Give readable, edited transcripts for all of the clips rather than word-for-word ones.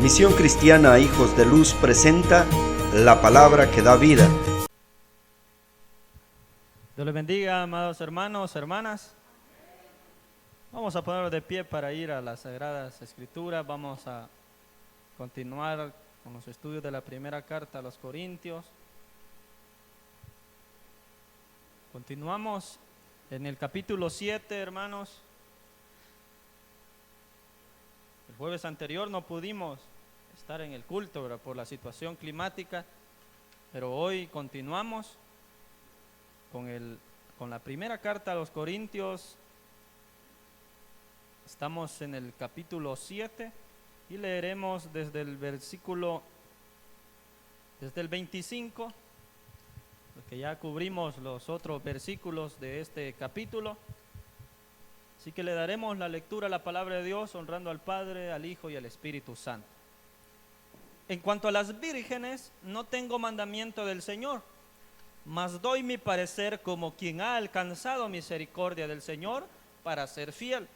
Misión Cristiana Hijos de Luz presenta la palabra que da vida. Dios les bendiga, amados hermanos, hermanas. Vamos a ponernos de pie para ir a las Sagradas Escrituras. Vamos a continuar con los estudios de la primera carta a los Corintios. Continuamos en el capítulo 7, hermanos. El jueves anterior no pudimos estar en el culto, ¿verdad?, por la situación climática, pero hoy continuamos con la primera carta a los Corintios. Estamos en el capítulo 7 y leeremos desde el 25, porque ya cubrimos los otros versículos de este capítulo. Así que le daremos la lectura a la palabra de Dios, honrando al Padre, al Hijo y al Espíritu Santo. En cuanto a las vírgenes, no tengo mandamiento del Señor, mas doy mi parecer como quien ha alcanzado misericordia del Señor para ser fiel.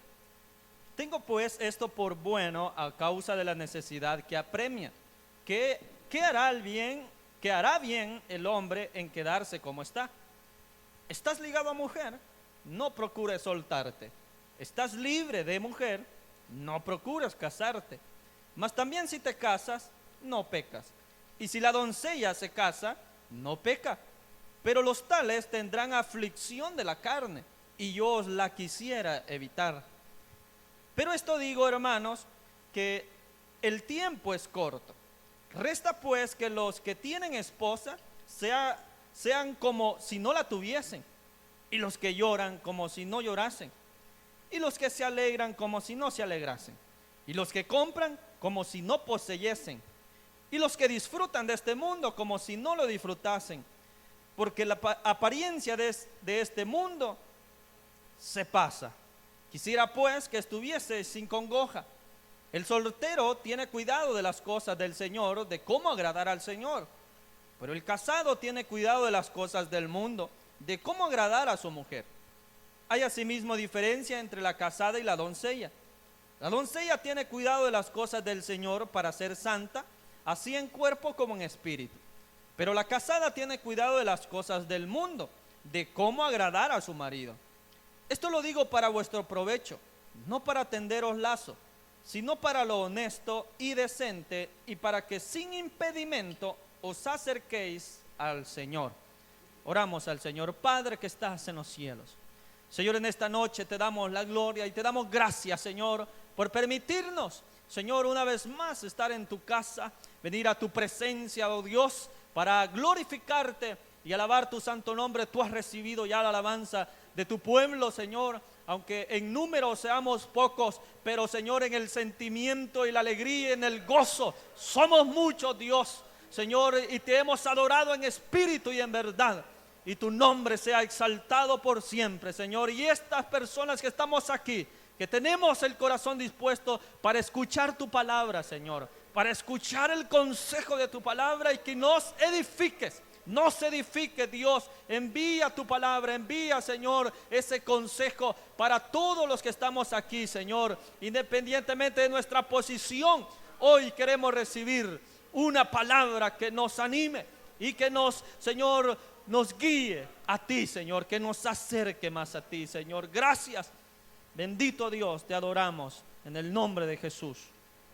Tengo pues esto por bueno a causa de la necesidad que apremia. ¿Qué hará bien el hombre en quedarse como está? ¿Estás ligado a mujer? No procures soltarte. ¿Estás libre de mujer? No procures casarte. Mas también si te casas, no pecas. Y si la doncella se casa, no peca. Pero los tales tendrán aflicción de la carne, y yo os la quisiera evitar. Pero esto digo, hermanos, que el tiempo es corto. Resta pues que los que tienen esposa sean como si no la tuviesen, y los que lloran como si no llorasen, y los que se alegran como si no se alegrasen, y los que compran como si no poseyesen, y los que disfrutan de este mundo como si no lo disfrutasen, porque la apariencia de este mundo se pasa. Quisiera pues que estuviese sin congoja. El soltero tiene cuidado de las cosas del Señor, de cómo agradar al Señor, pero el casado tiene cuidado de las cosas del mundo, de cómo agradar a su mujer. Hay asimismo diferencia entre la casada y la doncella. La doncella tiene cuidado de las cosas del Señor para ser santa, así en cuerpo como en espíritu. Pero la casada tiene cuidado de las cosas del mundo, de cómo agradar a su marido. Esto lo digo para vuestro provecho, no para tenderos lazo, sino para lo honesto y decente, y para que sin impedimento os acerquéis al Señor. Oramos al Señor. Padre que estás en los cielos, Señor, en esta noche te damos la gloria y te damos gracias, Señor, por permitirnos, Señor, una vez más estar en tu casa, venir a tu presencia, oh Dios, para glorificarte y alabar tu santo nombre. Tú has recibido ya la alabanza de tu pueblo, Señor, aunque en número seamos pocos, pero Señor, en el sentimiento y la alegría, en el gozo, somos muchos, Dios, Señor, y te hemos adorado en espíritu y en verdad. Y tu nombre sea exaltado por siempre, Señor. Y estas personas que estamos aquí, que tenemos el corazón dispuesto para escuchar tu palabra, Señor, para escuchar el consejo de tu palabra, y que nos edifiques. Nos edifique, Dios. Envía tu palabra, envía, Señor, ese consejo para todos los que estamos aquí, Señor, independientemente de nuestra posición. Hoy queremos recibir una palabra que nos anime y que nos, Señor, nos guíe a ti, Señor, que nos acerque más a ti, Señor. Gracias, bendito Dios, te adoramos en el nombre de Jesús.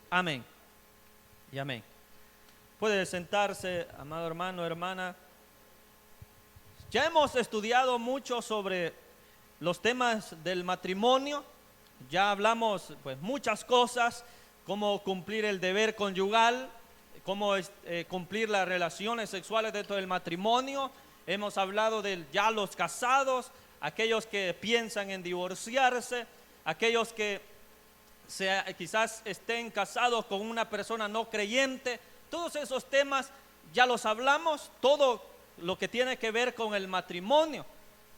Amén y amén. Puede sentarse, amado hermano, hermana. Ya hemos estudiado mucho sobre los temas del matrimonio. Ya hablamos pues muchas cosas, cómo cumplir el deber conyugal, cómo cumplir las relaciones sexuales dentro del matrimonio. Hemos hablado de ya los casados, aquellos que piensan en divorciarse, aquellos que quizás estén casados con una persona no creyente. Todos esos temas ya los hablamos, todo lo que tiene que ver con el matrimonio,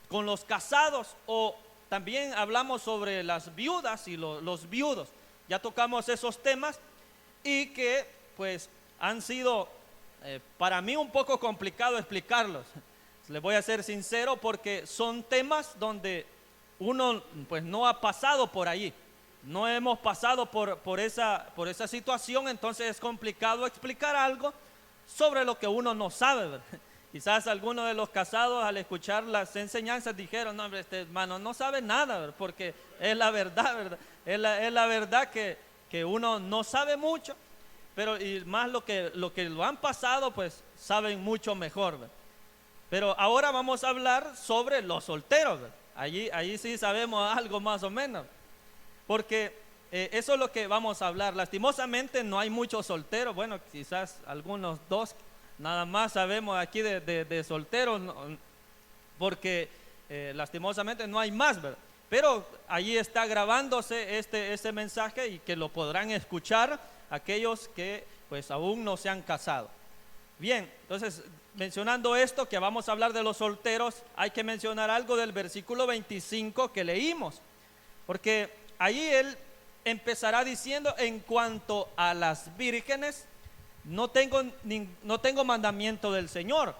con los casados, o también hablamos sobre las viudas y los viudos. Ya tocamos esos temas y que pues han sido para mí un poco complicado explicarlos. Les voy a ser sincero, porque son temas donde uno pues no ha pasado por allí. no hemos pasado por esa situación, entonces es complicado explicar algo sobre lo que uno no sabe, ¿verdad? Quizás algunos de los casados al escuchar las enseñanzas dijeron, no, hombre, este hermano no sabe nada, ¿verdad? Porque es la verdad, ¿verdad? Es la verdad que uno no sabe mucho, pero y más lo que lo han pasado, pues saben mucho mejor, ¿verdad? Pero ahora vamos a hablar sobre los solteros, ¿verdad? Allí sí sabemos algo más o menos, porque eso es lo que vamos a hablar. Lastimosamente no hay muchos solteros, bueno, quizás algunos dos, nada más sabemos aquí de solteros, porque lastimosamente no hay más, ¿verdad? Pero allí está grabándose este mensaje y que lo podrán escuchar aquellos que pues aún no se han casado. Bien, entonces mencionando esto, que vamos a hablar de los solteros, hay que mencionar algo del versículo 25 que leímos, porque ahí él empezará diciendo: en cuanto a las vírgenes, no tengo mandamiento del Señor.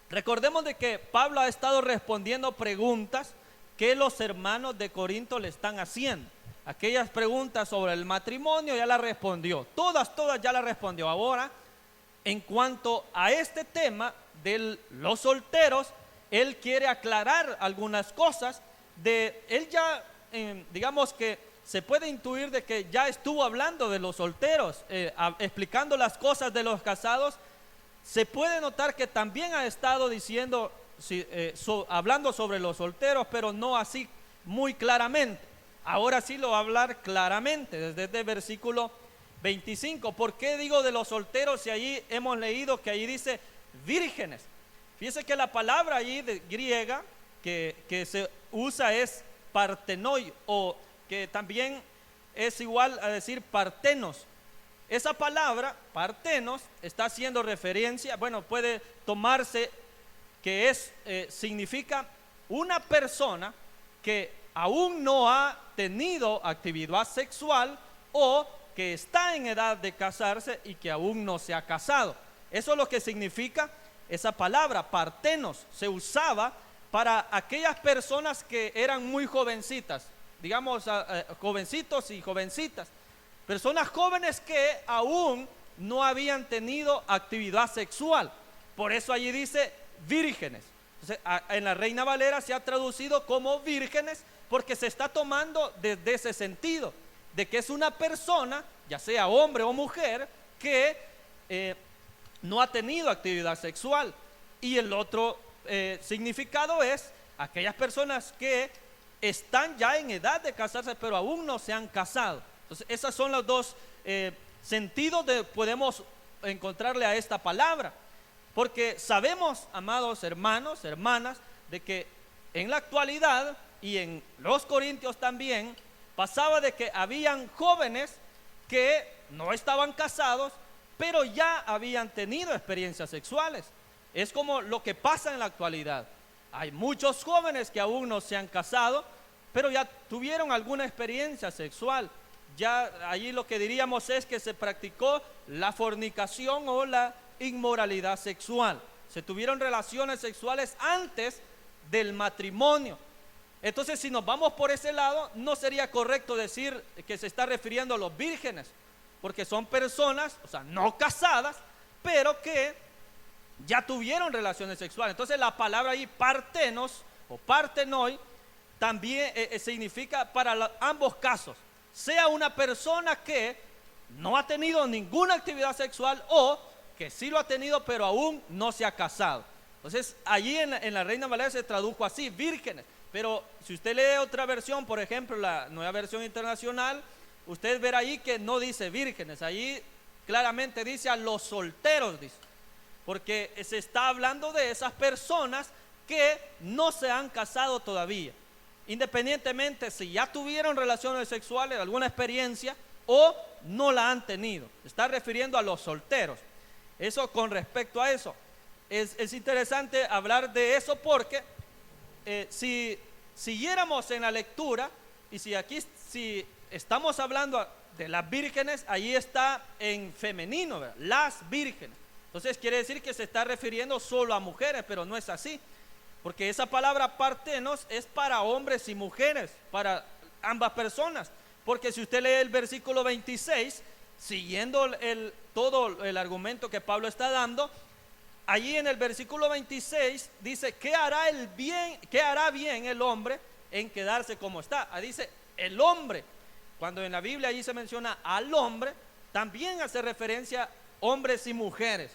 Recordemos de que Pablo ha estado respondiendo preguntas que los hermanos de Corinto le están haciendo. Aquellas preguntas sobre el matrimonio ya las respondió, todas ya las respondió. Ahora, en cuanto a este tema de los solteros, él quiere aclarar algunas cosas. Él ya, digamos que se puede intuir de que ya estuvo hablando de los solteros, explicando las cosas de los casados. Se puede notar que también ha estado diciendo, hablando sobre los solteros, pero no así muy claramente. Ahora sí lo va a hablar claramente desde el versículo 25. ¿Por qué digo de los solteros si allí hemos leído que allí dice vírgenes? Fíjese que la palabra allí de griega que se usa es partenoi, o que también es igual a decir partenos. Esa palabra partenos está haciendo referencia, bueno, puede tomarse que significa una persona que aún no ha tenido actividad sexual o que está en edad de casarse y que aún no se ha casado. Eso es lo que significa esa palabra, partenos. Se usaba para aquellas personas que eran muy jovencitas, digamos jovencitos y jovencitas, personas jóvenes que aún no habían tenido actividad sexual. Por eso allí dice vírgenes. Entonces, en la Reina Valera se ha traducido como vírgenes, porque se está tomando desde ese sentido, de que es una persona, ya sea hombre o mujer, que no ha tenido actividad sexual. Y el otro significado es aquellas personas que están ya en edad de casarse, pero aún no se han casado. Entonces, esos son los dos sentidos que podemos encontrarle a esta palabra. Porque sabemos, amados hermanos, hermanas, de que en la actualidad y en los Corintios también pasaba de que habían jóvenes que no estaban casados, pero ya habían tenido experiencias sexuales. Es como lo que pasa en la actualidad. Hay muchos jóvenes que aún no se han casado, pero ya tuvieron alguna experiencia sexual. Ya allí lo que diríamos es que se practicó la fornicación o la inmoralidad sexual. Se tuvieron relaciones sexuales antes del matrimonio. Entonces, si nos vamos por ese lado, no sería correcto decir que se está refiriendo a los vírgenes, porque son personas, o sea, no casadas, pero que ya tuvieron relaciones sexuales. Entonces, la palabra ahí partenos o partenoi también significa para ambos casos, sea una persona que no ha tenido ninguna actividad sexual o que sí lo ha tenido pero aún no se ha casado. Entonces allí en la Reina Valera se tradujo así, vírgenes. Pero si usted lee otra versión, por ejemplo la Nueva Versión Internacional, usted verá ahí que no dice vírgenes, allí claramente dice a los solteros, dice, porque se está hablando de esas personas que no se han casado todavía, independientemente si ya tuvieron relaciones sexuales, alguna experiencia o no la han tenido. Se está refiriendo a los solteros. Eso con respecto a eso. Es interesante hablar de eso porque si siguiéramos en la lectura y si estamos hablando de las vírgenes, ahí está en femenino, ¿verdad? Las vírgenes. Entonces quiere decir que se está refiriendo solo a mujeres, pero no es así. Porque esa palabra partenos es para hombres y mujeres, para ambas personas. Porque si usted lee el versículo 26, siguiendo todo el argumento que Pablo está dando, allí en el versículo 26 dice, ¿qué hará bien el hombre en quedarse como está? Dice el hombre. Cuando en la Biblia allí se menciona al hombre, también hace referencia a hombres y mujeres.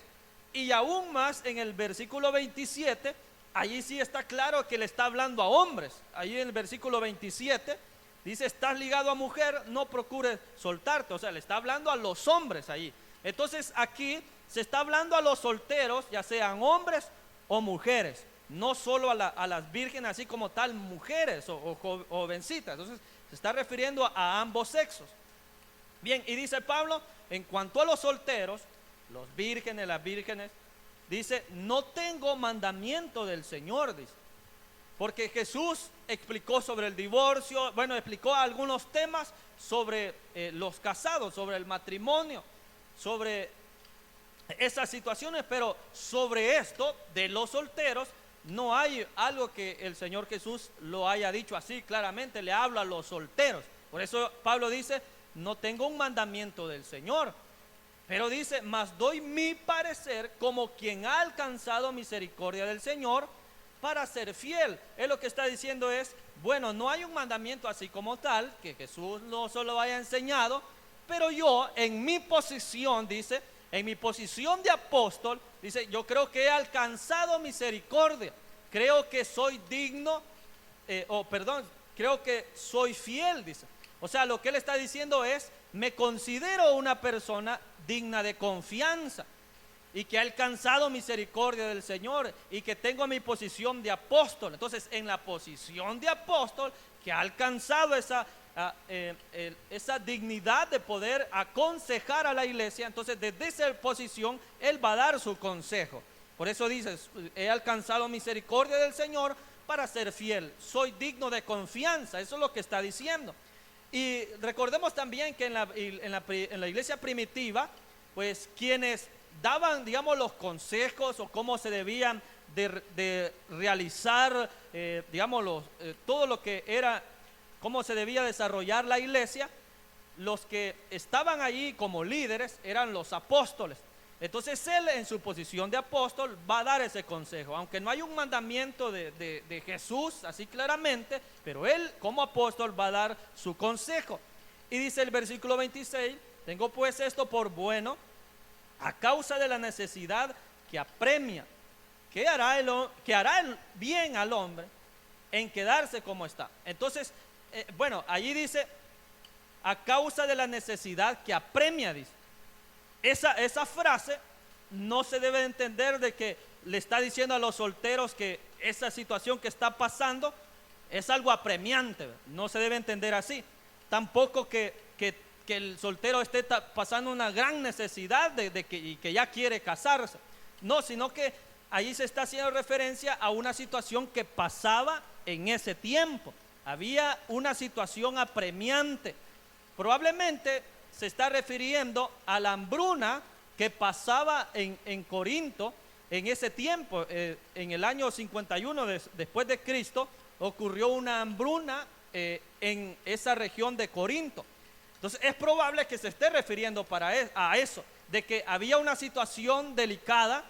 Y aún más en el versículo 27, allí sí está claro que le está hablando a hombres. Allí en el versículo 27 dice, estás ligado a mujer, no procures soltarte. O sea, le está hablando a los hombres allí. Entonces aquí se está hablando a los solteros, ya sean hombres o mujeres, no solo a las vírgenes así como tal, mujeres o jovencitas. Entonces se está refiriendo a ambos sexos. Bien, y dice Pablo, en cuanto a los solteros, los vírgenes, las vírgenes, dice, no tengo mandamiento del Señor, dice. Porque Jesús explicó sobre el divorcio, bueno, explicó algunos temas sobre los casados, sobre el matrimonio, sobre esas situaciones, pero sobre esto de los solteros no hay algo que el Señor Jesús lo haya dicho así claramente, le habla a los solteros. Por eso Pablo dice, no tengo un mandamiento del Señor, pero dice, mas doy mi parecer como quien ha alcanzado misericordia del Señor para ser fiel. Él lo que está diciendo es, bueno, no hay un mandamiento así como tal, que Jesús no solo haya enseñado, pero yo en mi posición, dice, en mi posición de apóstol, dice, yo creo que he alcanzado misericordia, creo que soy digno, creo que soy fiel, dice. O sea, lo que él está diciendo es, me considero una persona digna de confianza y que ha alcanzado misericordia del Señor y que tengo mi posición de apóstol. Entonces, en la posición de apóstol, que ha alcanzado esa dignidad de poder aconsejar a la iglesia, entonces desde esa posición él va a dar su consejo. Por eso dice, he alcanzado misericordia del Señor para ser fiel, soy digno de confianza. Eso es lo que está diciendo. Y recordemos también que en la iglesia primitiva, pues quienes daban, digamos, los consejos o cómo se debían de realizar, digamos, todo lo que era, cómo se debía desarrollar la iglesia, los que estaban allí como líderes eran los apóstoles. Entonces él en su posición de apóstol va a dar ese consejo, aunque no hay un mandamiento de Jesús así claramente, pero él como apóstol va a dar su consejo. Y dice el versículo 26, tengo pues esto por bueno, a causa de la necesidad que apremia, que hará el bien al hombre en quedarse como está. Entonces, bueno, allí dice, a causa de la necesidad que apremia, dice. Esa frase no se debe entender de que le está diciendo a los solteros que esa situación que está pasando es algo apremiante, no se debe entender así. Tampoco que el soltero esté pasando una gran necesidad y que ya quiere casarse. No, sino que ahí se está haciendo referencia a una situación que pasaba en ese tiempo. Había una situación apremiante. Probablemente se está refiriendo a la hambruna que pasaba en Corinto en ese tiempo. En el año 51 después de Cristo ocurrió una hambruna en esa región de Corinto. Entonces es probable que se esté refiriendo a eso, de que había una situación delicada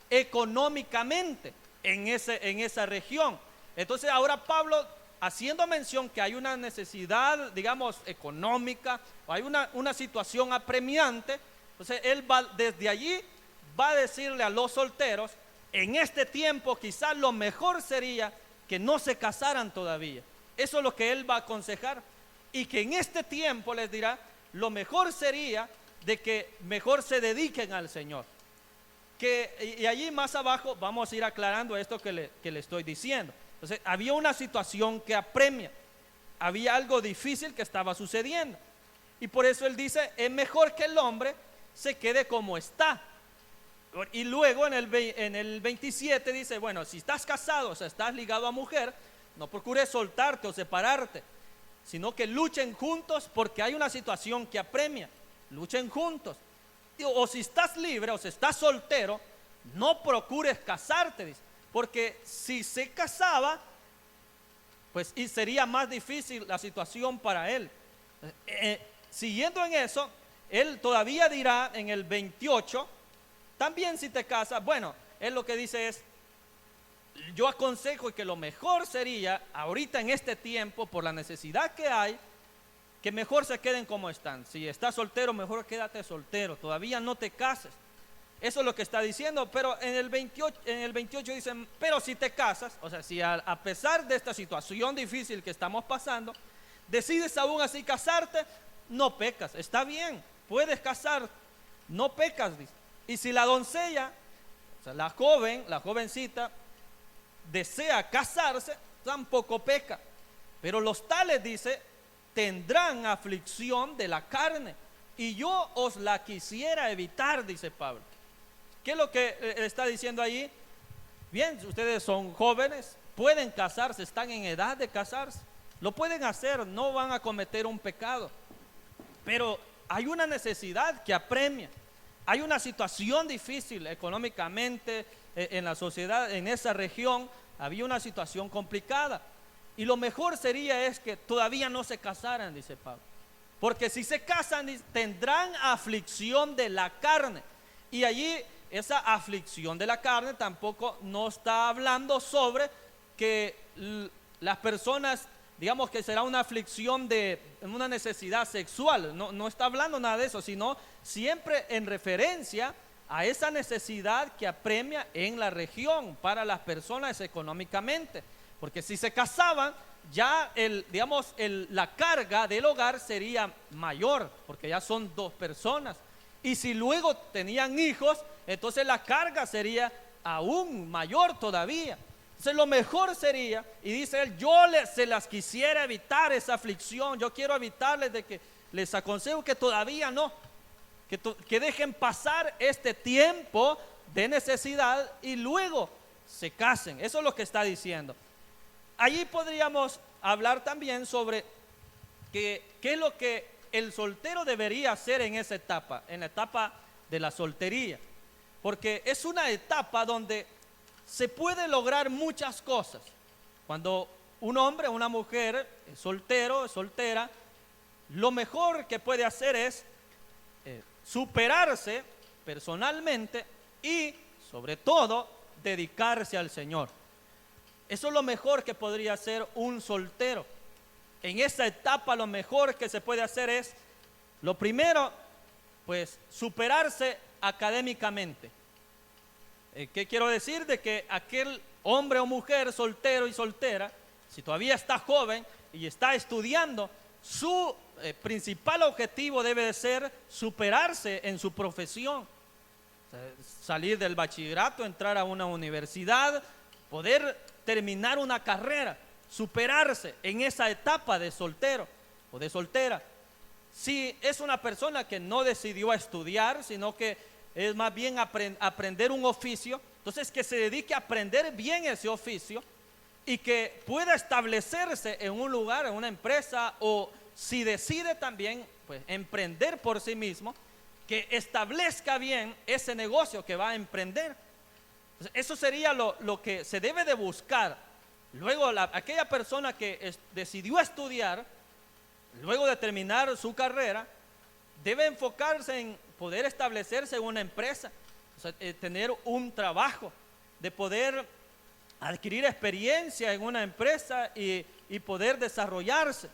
económicamente en esa región. Entonces ahora Pablo, haciendo mención que hay una necesidad, digamos, económica, o hay una situación apremiante, entonces él va desde allí, va a decirle a los solteros, en este tiempo quizás lo mejor sería que no se casaran todavía. Eso es lo que él va a aconsejar. Y que en este tiempo les dirá, lo mejor sería de que mejor se dediquen al Señor. Y allí más abajo vamos a ir aclarando esto que le estoy diciendo. Entonces había una situación que apremia, había algo difícil que estaba sucediendo. Y por eso él dice, es mejor que el hombre se quede como está. Y luego en el 27 dice, bueno, si estás casado, o sea, estás ligado a mujer, no procures soltarte o separarte, sino que luchen juntos porque hay una situación que apremia. Luchen juntos. O si estás libre o si estás soltero, no procures casarte, dice, porque si se casaba, pues y sería más difícil la situación para él. Siguiendo en eso, él todavía dirá en el 28, también si te casas, bueno, él lo que dice es, yo aconsejo que lo mejor sería, ahorita en este tiempo, por la necesidad que hay, que mejor se queden como están. Si estás soltero, mejor quédate soltero, todavía no te cases. Eso es lo que está diciendo, pero en el 28 dicen, pero si te casas, o sea, si a pesar de esta situación difícil que estamos pasando, decides aún así casarte, no pecas, está bien, puedes casar, no pecas, dice. Y si la doncella, o sea, la jovencita, desea casarse, tampoco peca. Pero los tales, dice, tendrán aflicción de la carne, y yo os la quisiera evitar, dice Pablo. ¿Qué es lo que está diciendo allí? Bien, ustedes son jóvenes, pueden casarse, están en edad de casarse, lo pueden hacer, no van a cometer un pecado, pero hay una necesidad que apremia, hay una situación difícil económicamente en la sociedad, en esa región había una situación complicada, y lo mejor sería es que todavía no se casaran, dice Pablo, porque si se casan tendrán aflicción de la carne, y allí esa aflicción de la carne tampoco no está hablando sobre que las personas, digamos que será una aflicción de una necesidad sexual, no está hablando nada de eso, sino siempre en referencia a esa necesidad que apremia en la región para las personas económicamente, porque si se casaban ya la carga del hogar sería mayor, porque ya son dos personas, y si luego tenían hijos, entonces la carga sería aún mayor todavía. Entonces lo mejor sería, y dice él, se las quisiera evitar esa aflicción, yo quiero evitarles de que les aconsejo que todavía no, que dejen pasar este tiempo de necesidad y luego se casen. Eso es lo que está diciendo. Allí podríamos hablar también sobre qué es lo que el soltero debería hacer en esa etapa, en la etapa de la soltería, porque es una etapa donde se puede lograr muchas cosas. Cuando un hombre o una mujer es soltero, es soltera, lo mejor que puede hacer es superarse personalmente y sobre todo dedicarse al Señor. Eso es lo mejor que podría hacer un soltero. En esa etapa lo mejor que se puede hacer es, lo primero, pues superarse académicamente. ¿Qué quiero decir? De que aquel hombre o mujer soltero y soltera, si todavía está joven y está estudiando, su principal objetivo debe de ser superarse en su profesión, salir del bachillerato, entrar a una universidad, poder terminar una carrera, superarse en esa etapa de soltero o de soltera. Si es una persona que no decidió estudiar, sino que es más bien aprender un oficio, entonces que se dedique a aprender bien ese oficio y que pueda establecerse en un lugar, en una empresa, o si decide también pues emprender por sí mismo, que establezca bien ese negocio que va a emprender. Entonces, eso sería lo que se debe de buscar. Luego aquella persona que decidió estudiar, luego de terminar su carrera, debe enfocarse en poder establecerse en una empresa, o sea, tener un trabajo, de poder adquirir experiencia en una empresa y poder desarrollarse.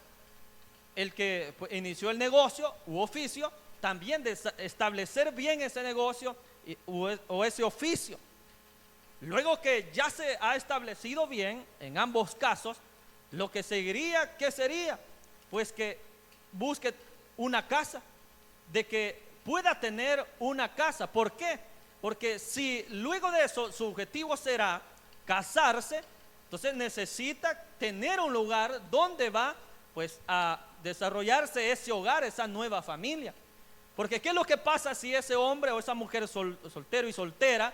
El que inició el negocio u oficio, también establecer bien ese negocio o ese oficio. Luego que ya se ha establecido bien en ambos casos, lo que seguiría, ¿qué sería? Pues que busque una casa, de que pueda tener una casa. ¿Por qué? Porque si luego de eso su objetivo será casarse, entonces necesita tener un lugar donde va pues a desarrollarse ese hogar, esa nueva familia. Porque ¿qué es lo que pasa si ese hombre o esa mujer soltero y soltera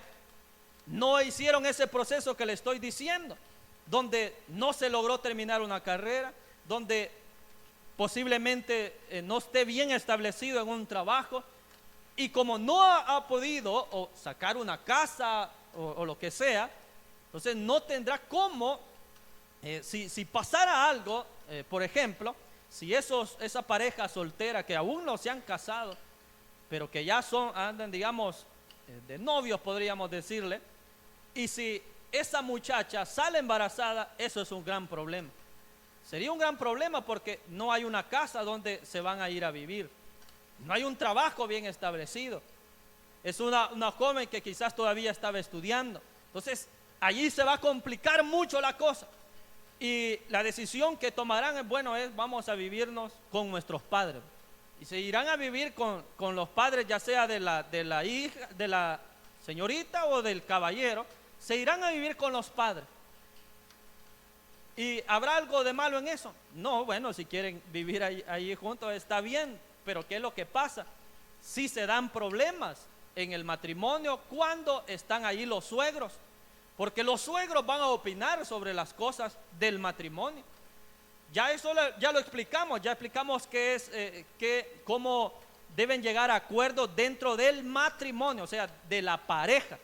no hicieron ese proceso que le estoy diciendo, donde no se logró terminar una carrera, donde posiblemente no esté bien establecido en un trabajo, y como no ha podido o sacar una casa o lo que sea, entonces no tendrá cómo, si pasara algo, por ejemplo, si esa pareja soltera que aún no se han casado, pero que ya andan, digamos, de novios, podríamos decirle, y si esa muchacha sale embarazada, eso es un gran problema. Sería un gran problema porque no hay una casa donde se van a ir a vivir, no hay un trabajo bien establecido. Es una joven que quizás todavía estaba estudiando. Entonces, allí se va a complicar mucho la cosa. Y la decisión que tomarán es, vamos a vivirnos con nuestros padres. Y se irán a vivir con los padres, ya sea de la hija, de la señorita o del caballero. Se irán a vivir con los padres. ¿Y habrá algo de malo en eso? No, bueno, si quieren vivir ahí juntos está bien. Pero ¿qué es lo que pasa? Si se dan problemas en el matrimonio cuando están ahí los suegros, porque los suegros van a opinar sobre las cosas del matrimonio. Ya lo explicamos, cómo deben llegar a acuerdos dentro del matrimonio, o sea, de la pareja.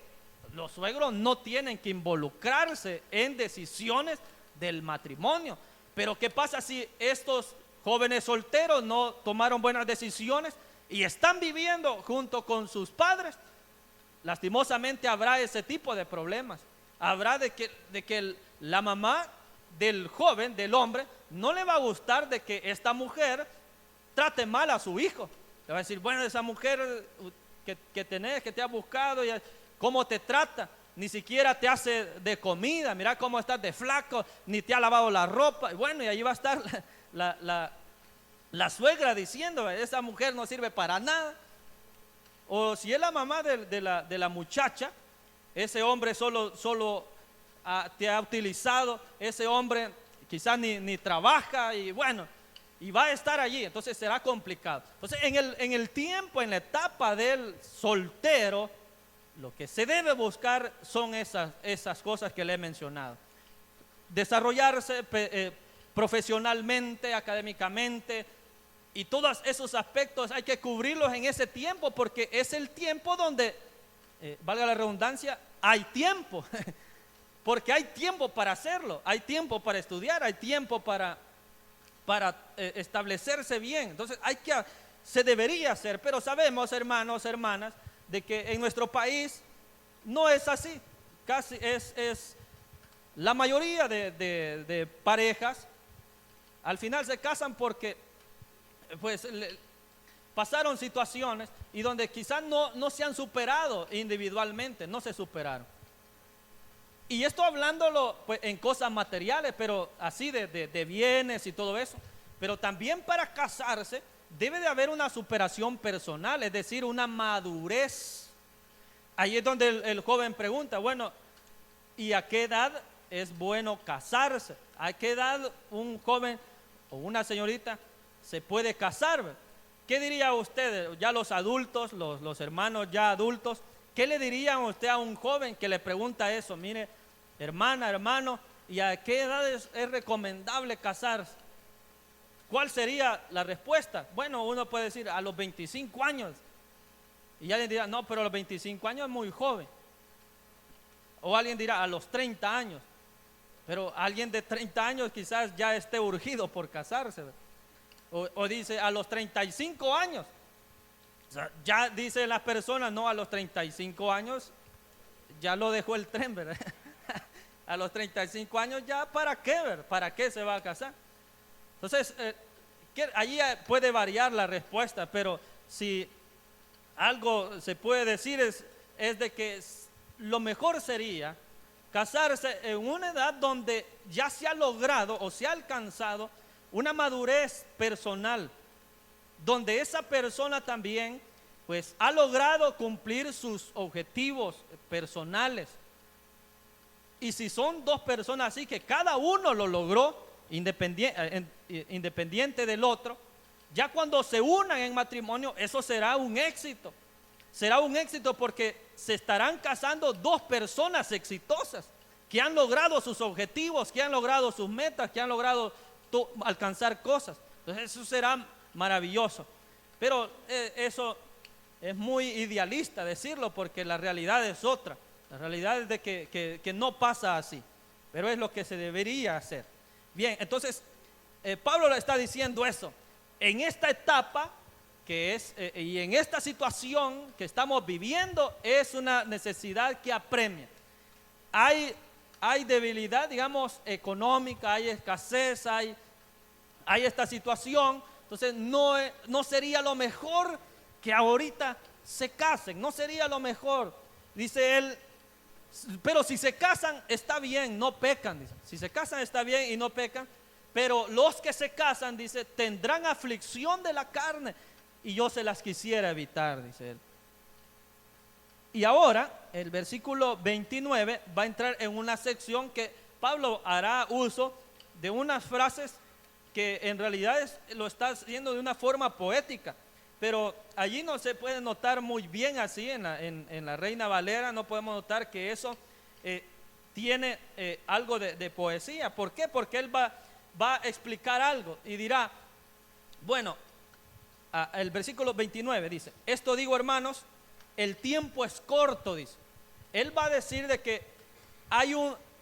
Los suegros no tienen que involucrarse en decisiones del matrimonio. Pero ¿qué pasa si estos jóvenes solteros no tomaron buenas decisiones y están viviendo junto con sus padres? Lastimosamente habrá ese tipo de problemas. Habrá de que la mamá del joven, del hombre, no le va a gustar de que esta mujer trate mal a su hijo. Le va a decir, bueno, esa mujer que tenés, que te ha buscado, ¿cómo te trata? Ni siquiera te hace de comida, mira cómo estás de flaco, ni te ha lavado la ropa. Bueno, y ahí va a estar la suegra diciendo, esa mujer no sirve para nada. O si es la mamá de la muchacha, ese hombre solo te ha utilizado, ese hombre quizás ni trabaja y bueno, y va a estar allí, entonces será complicado. Entonces en el tiempo, en la etapa del soltero, lo que se debe buscar son esas cosas que le he mencionado. Desarrollarse profesionalmente, académicamente, y todos esos aspectos hay que cubrirlos en ese tiempo, porque es el tiempo donde, valga la redundancia, hay tiempo, porque hay tiempo para hacerlo, hay tiempo para estudiar, hay tiempo para establecerse bien. Entonces se debería hacer, pero sabemos, hermanos, hermanas, de que en nuestro país no es así. Casi es la mayoría de parejas al final se casan porque pues pasaron situaciones y donde quizás no se han superado individualmente, no se superaron. Y esto hablándolo pues, en cosas materiales, pero así de bienes y todo eso. Pero también para casarse debe de haber una superación personal, es decir, una madurez. Ahí es donde el joven pregunta, bueno, ¿y a qué edad es bueno casarse? ¿A qué edad un joven o una señorita se puede casar? ¿Qué diría usted, ya los adultos, los hermanos ya adultos, qué le dirían usted a un joven que le pregunta eso? Mire, hermana, hermano, ¿y a qué edad es recomendable casarse? ¿Cuál sería la respuesta? Bueno, uno puede decir a los 25 años. Y alguien dirá, no, pero a los 25 años es muy joven. O alguien dirá a los 30 años. Pero alguien de 30 años quizás ya esté urgido por casarse. O dice a los 35 años. O sea, ya dicen las personas, no, a los 35 años ya lo dejó el tren, ¿verdad? A los 35 años ya, ¿para qué, ver? ¿Para qué se va a casar? Entonces, allí puede variar la respuesta, pero si algo se puede decir es de que lo mejor sería casarse en una edad donde ya se ha logrado o se ha alcanzado una madurez personal, donde esa persona también pues ha logrado cumplir sus objetivos personales. Y si son dos personas así que cada uno lo logró independiente del otro, ya cuando se unan en matrimonio, eso será un éxito. Será un éxito porque se estarán casando dos personas exitosas que han logrado sus objetivos, que han logrado sus metas, que han logrado alcanzar cosas. Entonces eso será maravilloso. Pero eso es muy idealista decirlo, porque la realidad es otra. La realidad es de que no pasa así, pero es lo que se debería hacer. Bien, entonces Pablo le está diciendo eso. En esta etapa que es, y en esta situación que estamos viviendo, es una necesidad que apremia. Hay debilidad, digamos, económica, hay escasez, hay esta situación. Entonces no sería lo mejor que ahorita se casen, no sería lo mejor. Dice él, pero si se casan está bien, no pecan. Dice. Si se casan está bien y no pecan. Pero los que se casan, dice, tendrán aflicción de la carne y yo se las quisiera evitar, dice él. Y ahora el versículo 29 va a entrar en una sección que Pablo hará uso de unas frases que en realidad lo está haciendo de una forma poética, pero allí no se puede notar muy bien así en la Reina Valera, no podemos notar que eso tiene algo de poesía. ¿Por qué? Porque él va a explicar algo y dirá, bueno, el versículo 29 dice, esto digo, hermanos, el tiempo es corto, dice. Él va a decir de que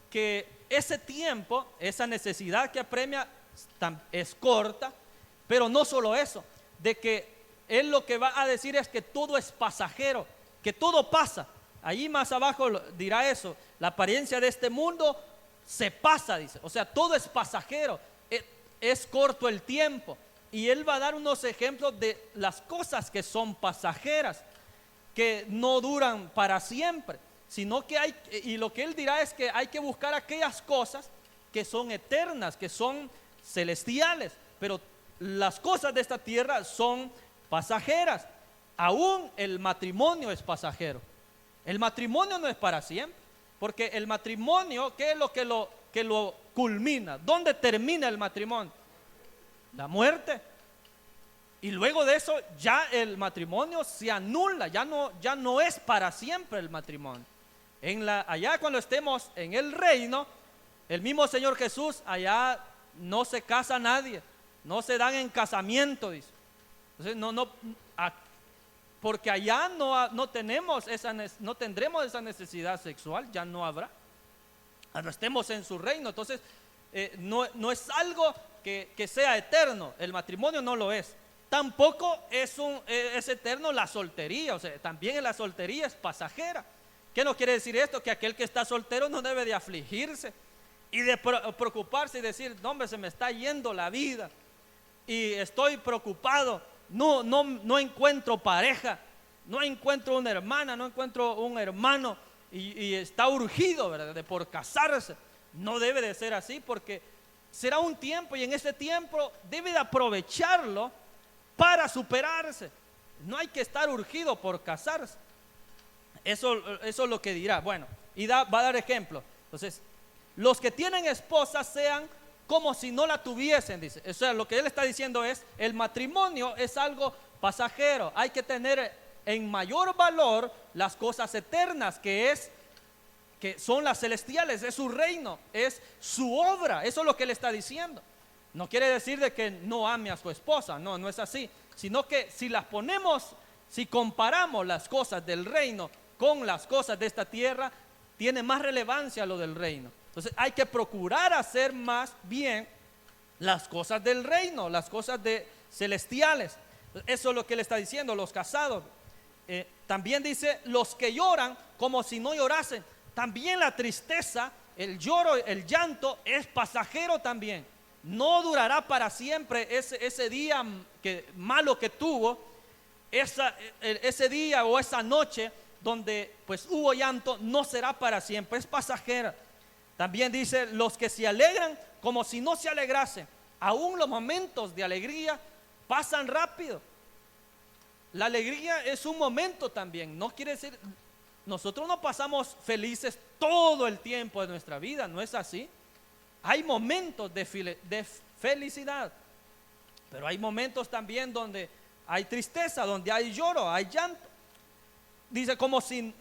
que ese tiempo, esa necesidad que apremia es corta, pero no solo eso, de que él lo que va a decir es que todo es pasajero, que todo pasa. Allí más abajo dirá eso, la apariencia de este mundo se pasa, dice, o sea, todo es pasajero, es corto el tiempo. Y él va a dar unos ejemplos de las cosas que son pasajeras, que no duran para siempre, sino que y lo que él dirá es que hay que buscar aquellas cosas que son eternas, que son celestiales, pero las cosas de esta tierra son pasajeras. Aún el matrimonio es pasajero. El matrimonio no es para siempre, porque el matrimonio, ¿qué es lo que lo culmina? ¿Dónde termina el matrimonio? La muerte. Y luego de eso ya el matrimonio se anula, ya no es para siempre el matrimonio. Allá cuando estemos en el reino, el mismo Señor Jesús, allá no se casa nadie, no se dan en casamiento, dice. Entonces porque allá no tendremos esa necesidad sexual, ya no habrá. Cuando estemos en su reino, entonces no es algo que sea eterno, el matrimonio no lo es. Tampoco es eterno la soltería, o sea, también la soltería es pasajera. ¿Qué no quiere decir esto? Que aquel que está soltero no debe de afligirse y de preocuparse y decir, no hombre, se me está yendo la vida y estoy preocupado, no encuentro pareja, no encuentro una hermana, no encuentro un hermano y está urgido, ¿verdad?, por casarse. No debe de ser así, porque será un tiempo y en ese tiempo debe de aprovecharlo para superarse. No hay que estar urgido por casarse. Eso es lo que dirá. Bueno, y va a dar ejemplo. Entonces, los que tienen esposa sean como si no la tuviesen, dice. O sea, lo que él está diciendo es, el matrimonio es algo pasajero. Hay que tener en mayor valor las cosas eternas, que son las celestiales, es su reino, es su obra. Eso es lo que él está diciendo. No quiere decir de que no ame a su esposa, no es así, sino que si comparamos las cosas del reino con las cosas de esta tierra, tiene más relevancia lo del reino. Entonces hay que procurar hacer más bien las cosas del reino, las cosas celestiales. Eso es lo que él está diciendo, los casados. También dice, los que lloran como si no llorasen. También la tristeza, el lloro, el llanto es pasajero también. No durará para siempre ese día malo que tuvo, ese día o esa noche donde pues hubo llanto, no será para siempre, es pasajera. También dice, los que se alegran como si no se alegrasen. Aún los momentos de alegría pasan rápido. La alegría es un momento también, no quiere decir, nosotros no pasamos felices todo el tiempo de nuestra vida, no es así. Hay momentos de felicidad, pero hay momentos también donde hay tristeza, donde hay lloro, hay llanto. Dice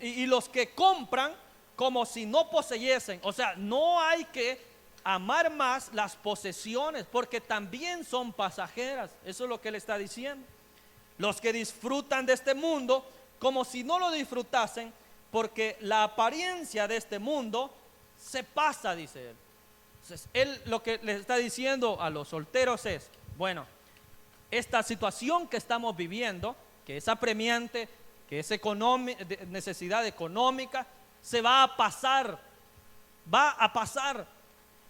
y los que compran como si no poseyesen. O sea, no hay que amar más las posesiones, porque también son pasajeras. Eso es lo que él está diciendo. Los que disfrutan de este mundo como si no lo disfrutasen, porque la apariencia de este mundo se pasa, dice él. Entonces, él lo que le está diciendo a los solteros es, bueno, esta situación que estamos viviendo, que es apremiante, que es necesidad económica, se va a pasar,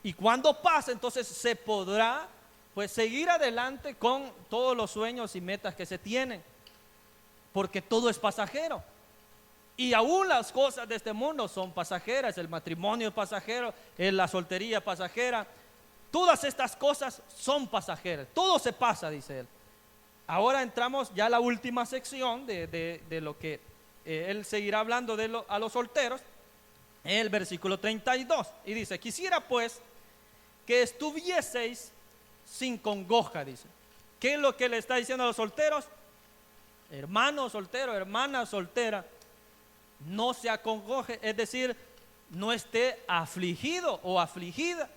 y cuando pase, entonces se podrá pues seguir adelante con todos los sueños y metas que se tienen, porque todo es pasajero. Y aún las cosas de este mundo son pasajeras, el matrimonio es pasajero, la soltería pasajera, todas estas cosas son pasajeras, todo se pasa, dice él. Ahora entramos ya a la última sección de lo que él seguirá hablando a los solteros, en el versículo 32, y dice, quisiera pues que estuvieseis sin congoja, dice. ¿Qué es lo que le está diciendo a los solteros? Hermano soltero, hermana soltera, no se acongoje, es decir, no esté afligido o afligida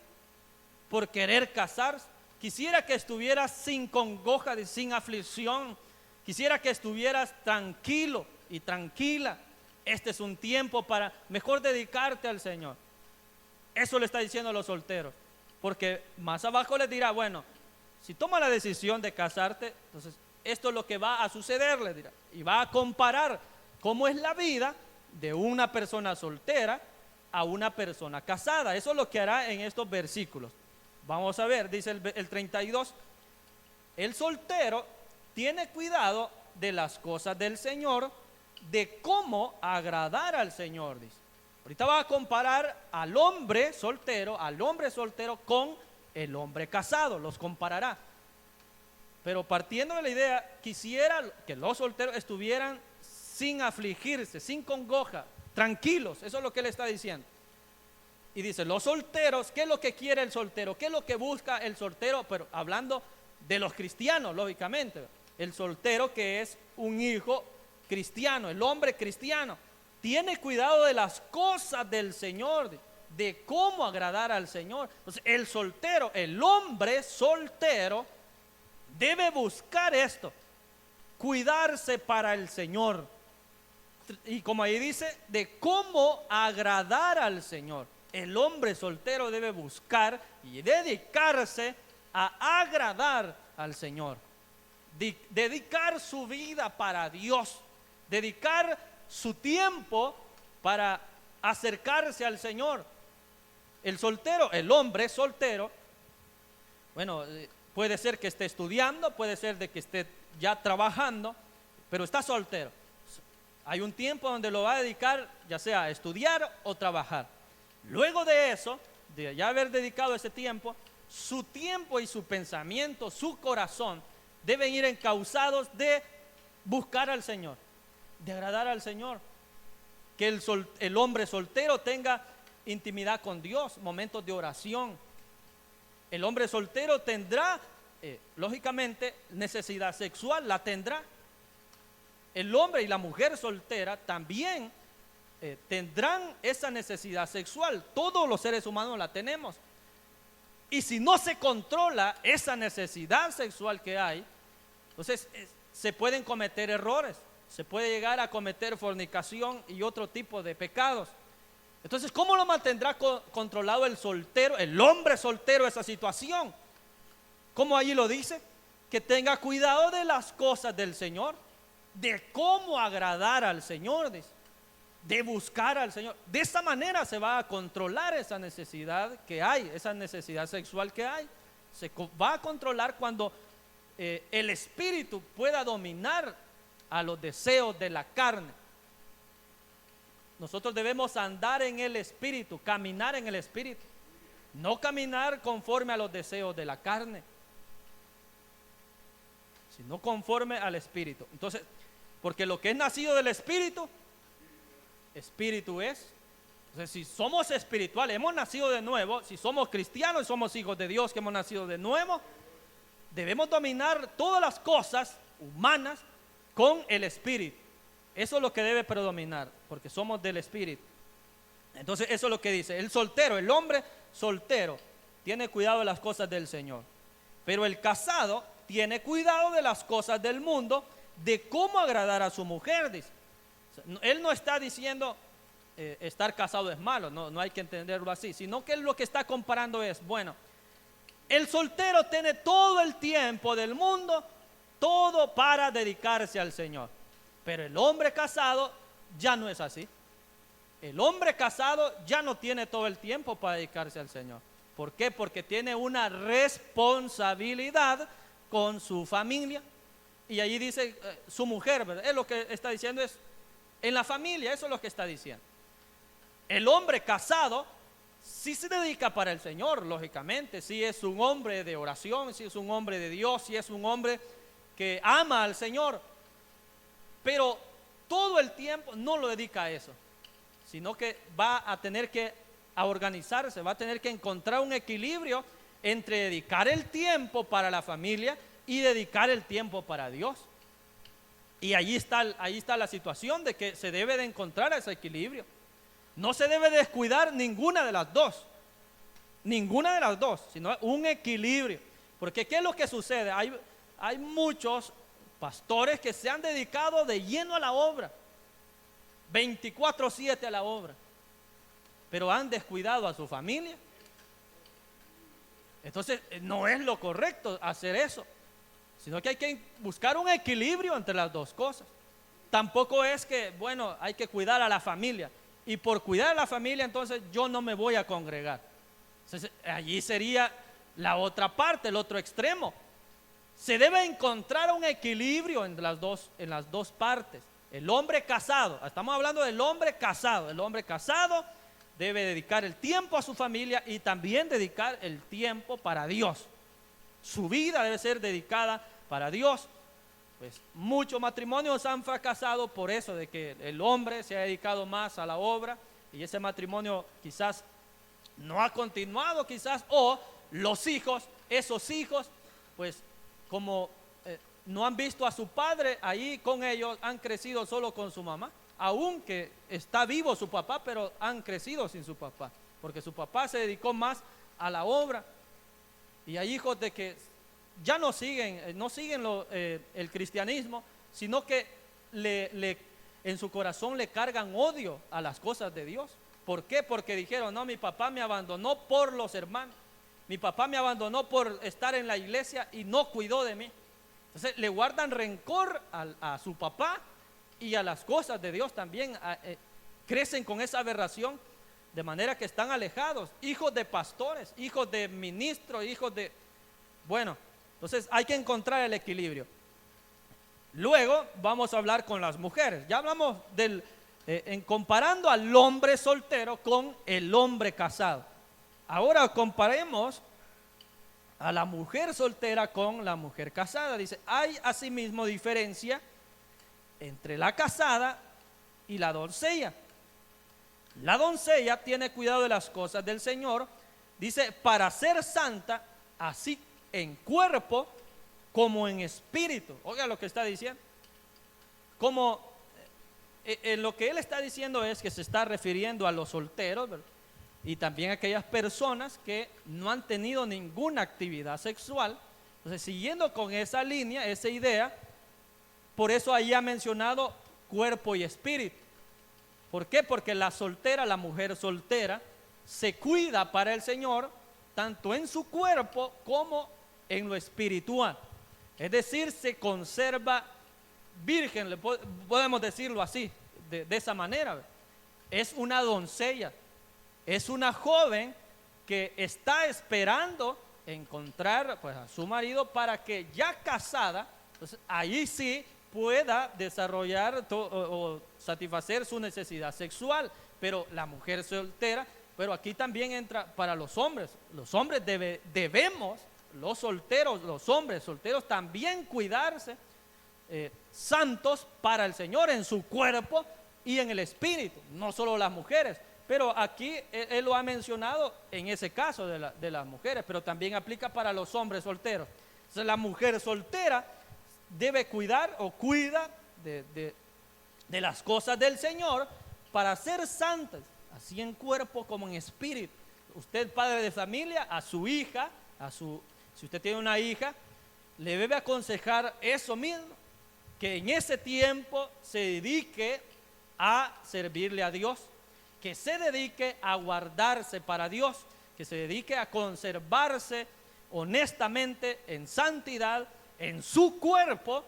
por querer casarse. Quisiera que estuvieras sin congoja, sin aflicción. Quisiera que estuvieras tranquilo y tranquila. Este es un tiempo para mejor dedicarte al Señor. Eso le está diciendo a los solteros, porque más abajo les dirá, bueno, si tomas la decisión de casarte, entonces esto es lo que va a suceder, le dirá, y va a comparar cómo es la vida de una persona soltera a una persona casada. Eso es lo que hará en estos versículos. Vamos a ver, dice el 32, el soltero tiene cuidado de las cosas del Señor, de cómo agradar al Señor, dice. Ahorita va a comparar al hombre soltero con el hombre casado, los comparará. Pero partiendo de la idea, quisiera que los solteros estuvieran sin afligirse, sin congoja, tranquilos. Eso es lo que él está diciendo. Y dice, los solteros, ¿qué es lo que quiere el soltero? ¿Qué es lo que busca el soltero? Pero hablando de los cristianos, lógicamente. El soltero que es un hijo cristiano, el hombre cristiano, tiene cuidado de las cosas del Señor, de cómo agradar al Señor. Entonces, el soltero, el hombre soltero, debe buscar esto, cuidarse para el Señor. Y como ahí dice, de cómo agradar al Señor. El hombre soltero debe buscar y dedicarse a agradar al Señor. Dedicar su vida para Dios. Dedicar su tiempo para acercarse al Señor. El soltero, el hombre soltero, bueno, puede ser que esté estudiando, puede ser de que esté ya trabajando, pero está soltero. Hay un tiempo donde lo va a dedicar ya sea a estudiar o trabajar. Luego de eso, de ya haber dedicado ese tiempo, su tiempo y su pensamiento, su corazón deben ir encauzados de buscar al Señor, de agradar al Señor. Que el hombre soltero tenga intimidad con Dios, momentos de oración. El hombre soltero tendrá, lógicamente, necesidad sexual, la tendrá. El hombre y la mujer soltera también tendrán esa necesidad sexual. Todos los seres humanos la tenemos. Y si no se controla esa necesidad sexual que hay, entonces se pueden cometer errores. Se puede llegar a cometer fornicación y otro tipo de pecados. Entonces, ¿cómo lo mantendrá controlado el soltero, el hombre soltero, esa situación? ¿Cómo allí lo dice? Que tenga cuidado de las cosas del Señor, de cómo agradar al Señor, de buscar al Señor. De esta manera se va a controlar esa necesidad que hay, esa necesidad sexual que hay. Se va a controlar cuando el espíritu pueda dominar a los deseos de la carne. Nosotros debemos andar en el espíritu, caminar en el espíritu, no caminar conforme a los deseos de la carne, sino conforme al espíritu. Entonces, porque lo que es nacido del espíritu, espíritu es. Entonces, si somos espirituales, hemos nacido de nuevo, si somos cristianos y somos hijos de Dios que hemos nacido de nuevo, debemos dominar todas las cosas humanas con el espíritu. Eso es lo que debe predominar, porque somos del espíritu. Entonces eso es lo que dice. El soltero, el hombre soltero, tiene cuidado de las cosas del Señor. Pero el casado tiene cuidado de las cosas del mundo, de cómo agradar a su mujer, dice. Él no está diciendo, estar casado es malo, no hay que entenderlo así, sino que lo que está comparando es, bueno, el soltero tiene todo el tiempo del mundo, todo para dedicarse al Señor, pero el hombre casado ya no es así. El hombre casado ya no tiene todo el tiempo para dedicarse al Señor. ¿Por qué? Porque tiene una responsabilidad con su familia. Y allí dice su mujer, ¿verdad? Es lo que está diciendo es, en la familia, eso es lo que está diciendo. El hombre casado sí se dedica para el Señor, lógicamente. Sí es un hombre de oración, sí es un hombre de Dios, sí es un hombre que ama al Señor. Pero todo el tiempo no lo dedica a eso, sino que va a tener que organizarse, va a tener que encontrar un equilibrio entre dedicar el tiempo para la familia y dedicar el tiempo para Dios. Y ahí está la situación de que se debe de encontrar ese equilibrio. No se debe descuidar ninguna de las dos, sino un equilibrio. Porque ¿qué es lo que sucede? Hay muchos pastores que se han dedicado de lleno a la obra, 24/7 a la obra, pero han descuidado a su familia. Entonces no es lo correcto hacer eso, sino que hay que buscar un equilibrio entre las dos cosas. Tampoco es que, bueno, hay que cuidar a la familia, y por cuidar a la familia entonces yo no me voy a congregar. Entonces allí sería la otra parte, el otro extremo. Se debe encontrar un equilibrio en las dos partes. El hombre casado, estamos hablando del hombre casado. El hombre casado debe dedicar el tiempo a su familia y también dedicar el tiempo para Dios. Su vida debe ser dedicada para Dios. Pues muchos matrimonios han fracasado por eso, de que el hombre se ha dedicado más a la obra y ese matrimonio quizás no ha continuado, quizás, o esos hijos, pues como no han visto a su padre ahí con ellos, han crecido solo con su mamá, aunque está vivo su papá, pero han crecido sin su papá, porque su papá se dedicó más a la obra. Y hay hijos de que ya no siguen el cristianismo, sino que en su corazón le cargan odio a las cosas de Dios. ¿Por qué? Porque dijeron, no, mi papá me abandonó por los hermanos, mi papá me abandonó por estar en la iglesia y no cuidó de mí. Entonces le guardan rencor a su papá y a las cosas de Dios también. Crecen con esa aberración, de manera que están alejados, hijos de pastores, hijos de ministros, hijos de... Bueno, entonces hay que encontrar el equilibrio. Luego vamos a hablar con las mujeres. Ya hablamos en comparando al hombre soltero con el hombre casado. Ahora comparemos a la mujer soltera con la mujer casada. Dice, hay asimismo diferencia entre la casada y la doncella. La doncella tiene cuidado de las cosas del Señor, dice, para ser santa, así en cuerpo como en espíritu. Oiga lo que está diciendo. Como lo que él está diciendo es que se está refiriendo a los solteros, ¿verdad? Y también a aquellas personas que no han tenido ninguna actividad sexual. Entonces, siguiendo con esa línea, esa idea, por eso ahí ha mencionado cuerpo y espíritu. ¿Por qué? Porque la mujer soltera, se cuida para el Señor, tanto en su cuerpo como en lo espiritual. Es decir, se conserva virgen, podemos decirlo así, de esa manera. Es una doncella, es una joven que está esperando encontrar pues, a su marido para que ya casada, pues, ahí sí pueda desarrollar o satisfacer su necesidad sexual. Pero la mujer soltera, pero aquí también entra para los hombres. Los hombres debemos, los hombres solteros también cuidarse santos para el Señor en su cuerpo y en el espíritu, no solo las mujeres. Pero aquí él lo ha mencionado en ese caso de las mujeres, pero también aplica para los hombres solteros. Entonces, la mujer soltera debe cuidar o cuida de las cosas del Señor para ser santas, así en cuerpo como en espíritu. Usted, padre de familia, a su hija, si usted tiene una hija, le debe aconsejar eso mismo, que en ese tiempo se dedique a servirle a Dios. que se dedique a guardarse para Dios, que se dedique a conservarse honestamente en santidad, en su cuerpo,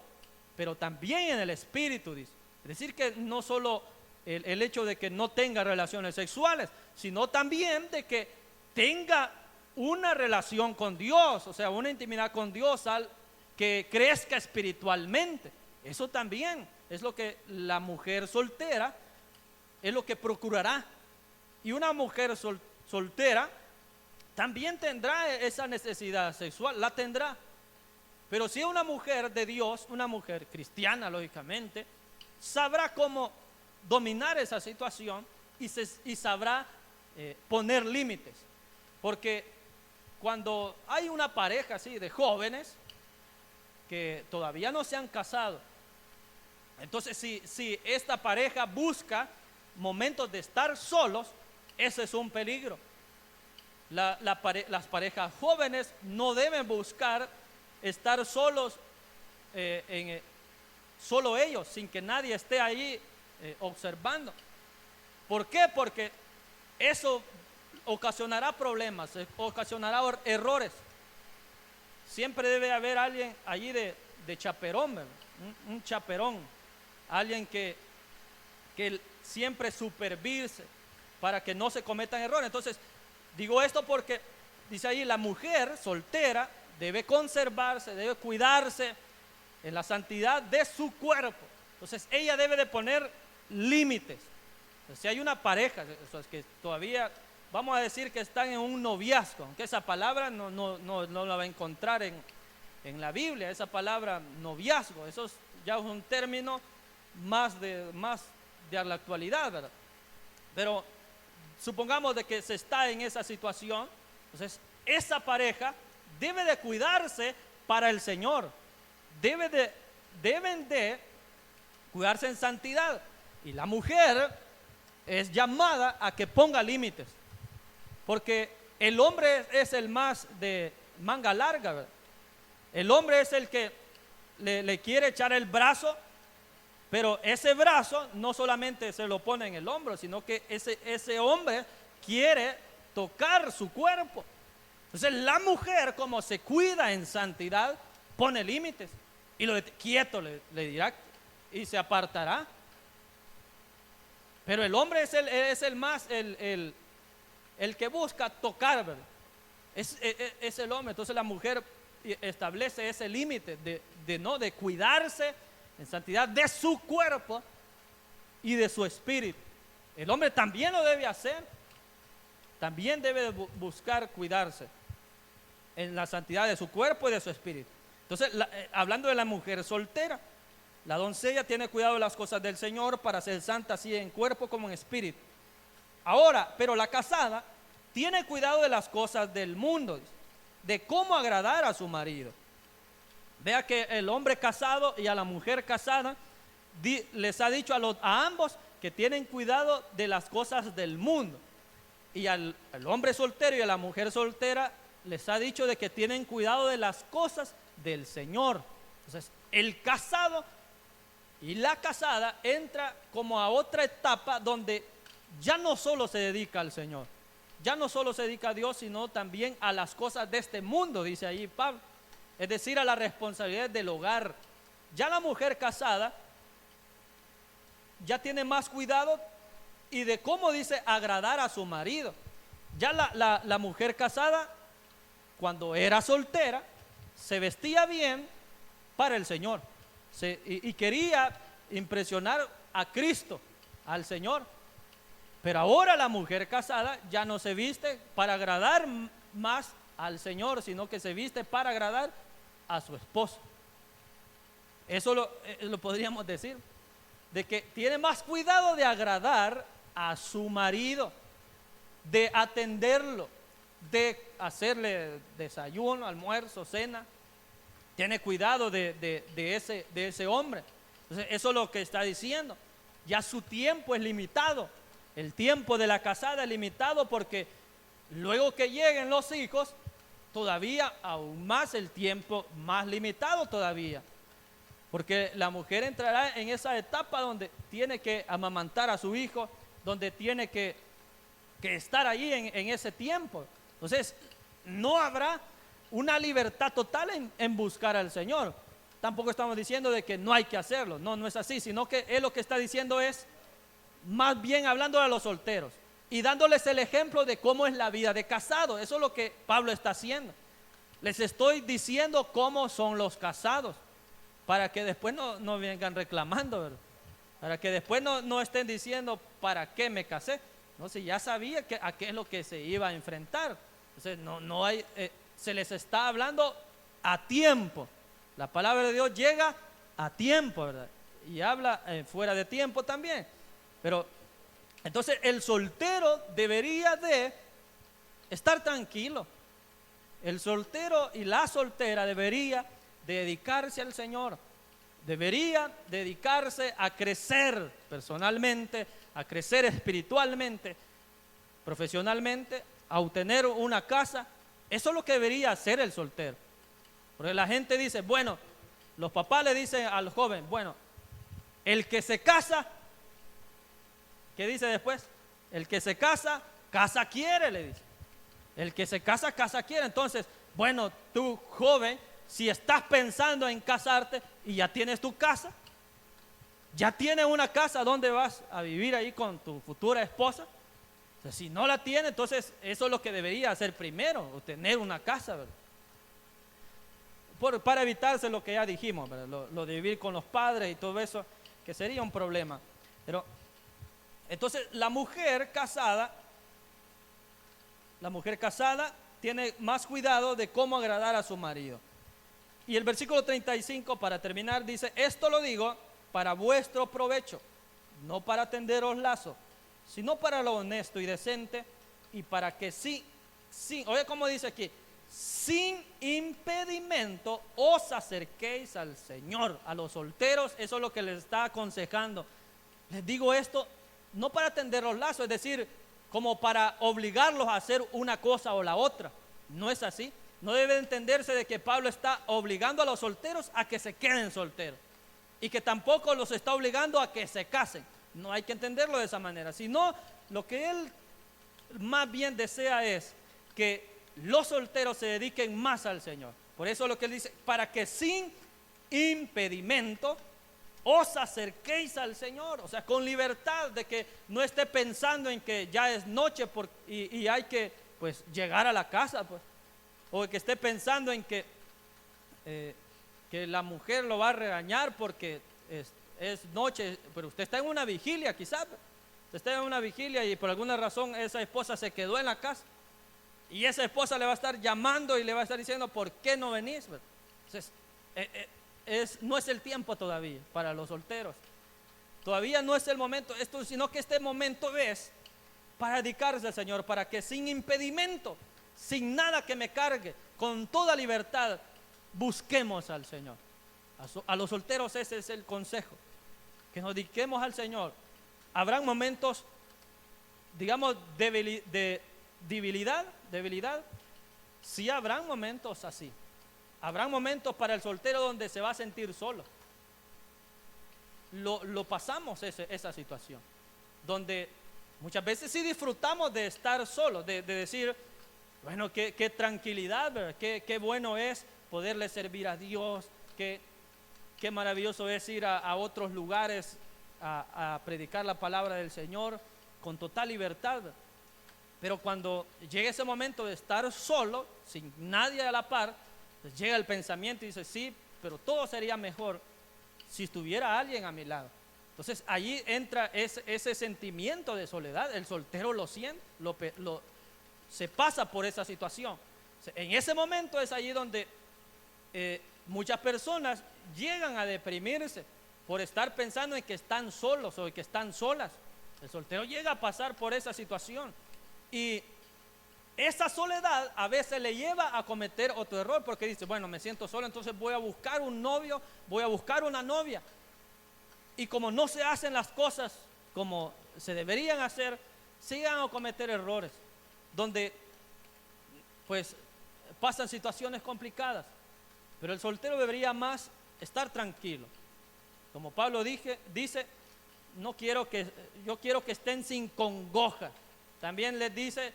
pero también en el espíritu, dice. Es decir, que no solo el hecho de que no tenga relaciones sexuales, sino también de que tenga una relación con Dios, o sea, una intimidad con Dios, que crezca espiritualmente. Eso también es lo que la mujer soltera es lo que procurará. Y una mujer soltera también tendrá esa necesidad sexual, la tendrá. Pero si es una mujer de Dios, una mujer cristiana, lógicamente, sabrá cómo dominar esa situación y sabrá poner límites. Porque cuando hay una pareja así de jóvenes que todavía no se han casado, entonces si esta pareja busca momentos de estar solos, ese es un peligro. Las parejas jóvenes no deben buscar estar solos, solo ellos, sin que nadie esté ahí observando. ¿Por qué? Porque eso ocasionará problemas, ocasionará errores. Siempre debe haber alguien allí de chaperón, un chaperón, alguien que siempre supervise para que no se cometan errores. Entonces, digo esto porque dice ahí, la mujer soltera debe conservarse, debe cuidarse en la santidad de su cuerpo. Entonces, ella debe de poner límites. Entonces, si hay una pareja, que todavía, vamos a decir que están en un noviazgo, aunque esa palabra no la va a encontrar en la Biblia, esa palabra noviazgo, eso ya es un término más de la actualidad, ¿verdad? Pero supongamos de que se está en esa situación, entonces esa pareja debe de cuidarse para el Señor, deben de cuidarse en santidad, y la mujer es llamada a que ponga límites, porque el hombre es el más de manga larga, ¿verdad? El hombre es el que le quiere echar el brazo, pero ese brazo no solamente se lo pone en el hombro, sino que ese hombre quiere tocar su cuerpo. Entonces la mujer, como se cuida en santidad, pone límites y quieto le dirá y se apartará. Pero el hombre es el que busca tocar, ¿verdad? Es el hombre. Entonces la mujer establece ese límite de cuidarse en santidad de su cuerpo y de su espíritu. El hombre también lo debe hacer, también debe buscar cuidarse en la santidad de su cuerpo y de su espíritu. Entonces, hablando de la mujer soltera, la doncella tiene cuidado de las cosas del Señor para ser santa así en cuerpo como en espíritu. Ahora, pero la casada tiene cuidado de las cosas del mundo, de cómo agradar a su marido. Vea que el hombre casado y a la mujer casada les ha dicho a ambos que tienen cuidado de las cosas del mundo. Y al hombre soltero y a la mujer soltera les ha dicho de que tienen cuidado de las cosas del Señor. Entonces, el casado y la casada entra como a otra etapa donde ya no solo se dedica al Señor, ya no solo se dedica a Dios, sino también a las cosas de este mundo, dice ahí Pablo. Es decir, a la responsabilidad del hogar. Ya la mujer casada ya tiene más cuidado y de cómo dice agradar a su marido. Ya la mujer casada, cuando era soltera, se vestía bien para el Señor y quería impresionar a Cristo, al Señor. Pero ahora la mujer casada ya no se viste para agradar más al Señor, sino que se viste para agradar a su esposo. Eso lo podríamos decir, de que tiene más cuidado de agradar a su marido, de atenderlo, de hacerle desayuno, almuerzo, cena. Tiene cuidado de ese hombre. Entonces, eso es lo que está diciendo. Ya su tiempo es limitado. El tiempo de la casada es limitado porque luego que lleguen los hijos, todavía aún más el tiempo más limitado todavía. Porque la mujer entrará en esa etapa donde tiene que amamantar a su hijo, donde tiene que estar ahí en ese tiempo. Entonces, no habrá una libertad total en buscar al Señor. Tampoco estamos diciendo de que no hay que hacerlo, no es así, sino que Él lo que está diciendo es, más bien hablando a los solteros y dándoles el ejemplo de cómo es la vida de casado. Eso es lo que Pablo está haciendo. Les estoy diciendo cómo son los casados, para que después no vengan reclamando, ¿verdad? Para que después no estén diciendo ¿para qué me casé? No, si ya sabía a qué es lo que se iba a enfrentar. Entonces no hay, se les está hablando a tiempo. La palabra de Dios llega a tiempo, ¿verdad? Y habla fuera de tiempo también. Pero entonces el soltero debería de estar tranquilo. El soltero y la soltera debería dedicarse al Señor. Debería dedicarse a crecer personalmente, a crecer espiritualmente, profesionalmente, a obtener una casa. Eso es lo que debería hacer el soltero. Porque la gente dice, bueno, los papás le dicen al joven, bueno, el que se casa, ¿qué dice después? El que se casa, casa quiere, le dice. El que se casa, casa quiere. Entonces, bueno, tú joven, si estás pensando en casarte y ya tienes tu casa, ya tienes una casa donde vas a vivir ahí con tu futura esposa. O sea, si no la tienes, entonces eso es lo que debería hacer primero, tener una casa, ¿verdad? Para evitarse lo que ya dijimos, ¿verdad? Lo de vivir con los padres y todo eso, que sería un problema. Pero entonces la mujer casada tiene más cuidado de cómo agradar a su marido. Y el versículo 35, para terminar, dice, esto lo digo para vuestro provecho, no para tenderos lazo, sino para lo honesto y decente, y para que oye cómo dice aquí, sin impedimento os acerquéis al Señor. A los solteros eso es lo que les está aconsejando. Les digo esto no para tender los lazos, es decir, como para obligarlos a hacer una cosa o la otra. No es así. No debe entenderse de que Pablo está obligando a los solteros a que se queden solteros y que tampoco los está obligando a que se casen. No hay que entenderlo de esa manera, sino lo que él más bien desea es que los solteros se dediquen más al Señor. Por eso lo que él dice, para que sin impedimento os acerquéis al Señor, o sea, con libertad, de que no esté pensando en que ya es noche y hay que pues llegar a la casa, pues, o que esté pensando en que la mujer lo va a regañar porque es noche, pero usted está en una vigilia quizás, usted está en una vigilia y por alguna razón esa esposa se quedó en la casa y esa esposa le va a estar llamando y le va a estar diciendo ¿por qué no venís? Entonces no es el tiempo todavía para los solteros, todavía no es el momento, sino que este momento es para dedicarse al Señor, para que sin impedimento, sin nada que me cargue, con toda libertad, busquemos al Señor. A los solteros ese es el consejo, que nos dediquemos al Señor. Habrán momentos, digamos, de debilidad, sí habrán momentos así. Habrán momentos para el soltero donde se va a sentir solo. Lo pasamos esa situación, donde muchas veces sí disfrutamos de estar solos, de decir, bueno, qué tranquilidad, ¿verdad? Qué bueno es poderle servir a Dios, qué maravilloso es ir a otros lugares a predicar la palabra del Señor con total libertad. Pero cuando llega ese momento de estar solo, sin nadie a la par, pues llega el pensamiento y dice, sí, pero todo sería mejor si estuviera alguien a mi lado. Entonces allí entra ese sentimiento de soledad. El soltero lo siente, se pasa por esa situación. En ese momento es allí donde muchas personas llegan a deprimirse por estar pensando en que están solos o en que están solas. El soltero llega a pasar por esa situación y esa soledad a veces le lleva a cometer otro error, porque dice, bueno, me siento solo, entonces voy a buscar un novio, voy a buscar una novia, y como no se hacen las cosas como se deberían hacer, sigan a cometer errores donde pues pasan situaciones complicadas. Pero el soltero debería más estar tranquilo, como Pablo dice, yo quiero que estén sin congoja. También les dice,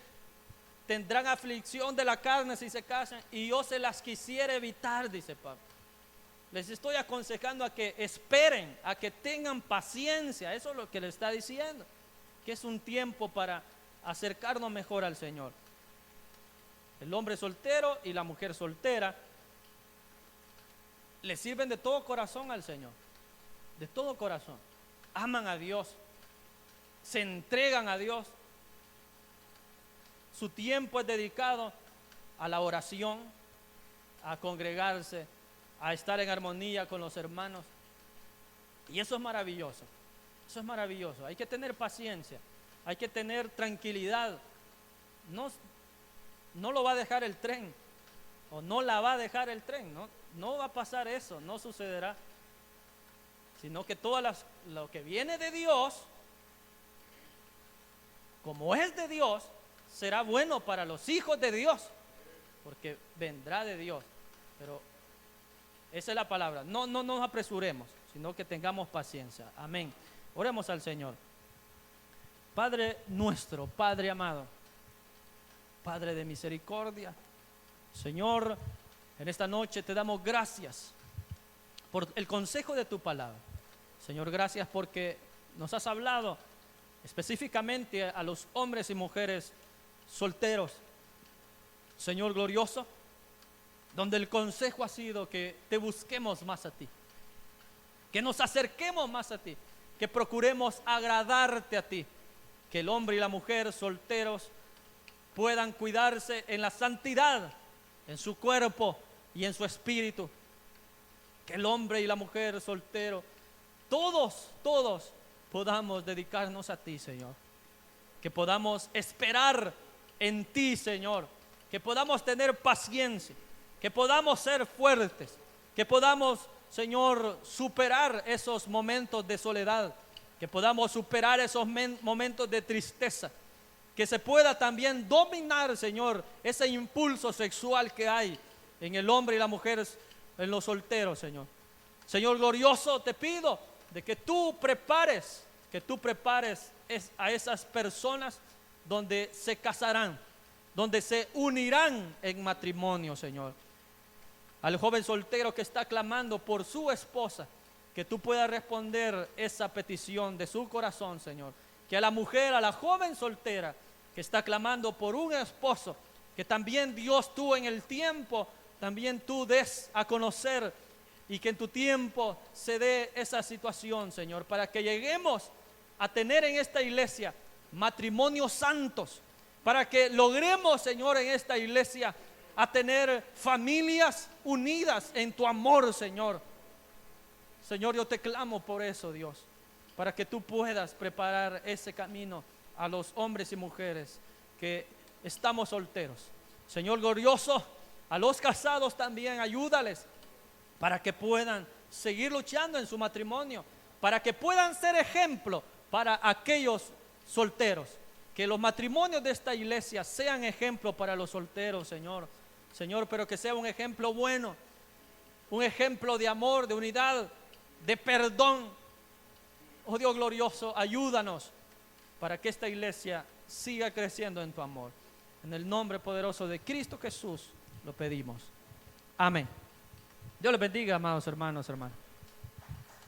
tendrán aflicción de la carne si se casan, y yo se las quisiera evitar, dice Pablo. Les estoy aconsejando a que esperen, a que tengan paciencia. Eso es lo que le está diciendo, que es un tiempo para acercarnos mejor al Señor. El hombre soltero y la mujer soltera le sirven de todo corazón al Señor, de todo corazón. Aman a Dios, se entregan a Dios. Su tiempo es dedicado a la oración, a congregarse, a estar en armonía con los hermanos. Y eso es maravilloso. Eso es maravilloso. Hay que tener paciencia, hay que tener tranquilidad. No lo va a dejar el tren, o no la va a dejar el tren. No va a pasar eso, no sucederá. Sino que todo lo que viene de Dios, como es de Dios, será bueno para los hijos de Dios, porque vendrá de Dios. Pero esa es la palabra. No nos apresuremos, sino que tengamos paciencia. Amén. Oremos al Señor. Padre nuestro, Padre amado, Padre de misericordia, Señor, en esta noche te damos gracias por el consejo de tu palabra. Señor, gracias porque nos has hablado específicamente a los hombres y mujeres solteros, Señor glorioso, donde el consejo ha sido que te busquemos más a ti, que nos acerquemos más a ti, que procuremos agradarte a ti, que el hombre y la mujer solteros puedan cuidarse en la santidad, en su cuerpo y en su espíritu, que el hombre y la mujer soltero, todos podamos dedicarnos a ti, Señor, que podamos esperar en ti, Señor, que podamos tener paciencia, que podamos ser fuertes, que podamos, Señor, superar esos momentos de soledad, que podamos superar esos momentos de tristeza, que se pueda también dominar, Señor, ese impulso sexual que hay en el hombre y la mujer, en los solteros, Señor. Señor glorioso, te pido de que tú prepares a esas personas donde se casarán, donde se unirán en matrimonio, Señor. Al joven soltero que está clamando por su esposa, que tú puedas responder esa petición de su corazón, Señor. Que a la mujer, a la joven soltera que está clamando por un esposo, que también Dios, tú en el tiempo, también tú des a conocer, y que en tu tiempo se dé esa situación, Señor, para que lleguemos a tener en esta iglesia matrimonios santos, para que logremos, Señor, en esta iglesia a tener familias unidas en tu amor, Señor. Señor, yo te clamo por eso, Dios, para que tú puedas preparar ese camino a los hombres y mujeres que estamos solteros. Señor glorioso, a los casados también ayúdales para que puedan seguir luchando en su matrimonio, para que puedan ser ejemplo para aquellos solteros. Que los matrimonios de esta iglesia sean ejemplo para los solteros, Señor. Señor, pero que sea un ejemplo bueno, un ejemplo de amor, de unidad, de perdón. Oh Dios glorioso, ayúdanos para que esta iglesia siga creciendo en tu amor. En el nombre poderoso de Cristo Jesús lo pedimos. Amén. Dios les bendiga, amados hermanos, hermanas.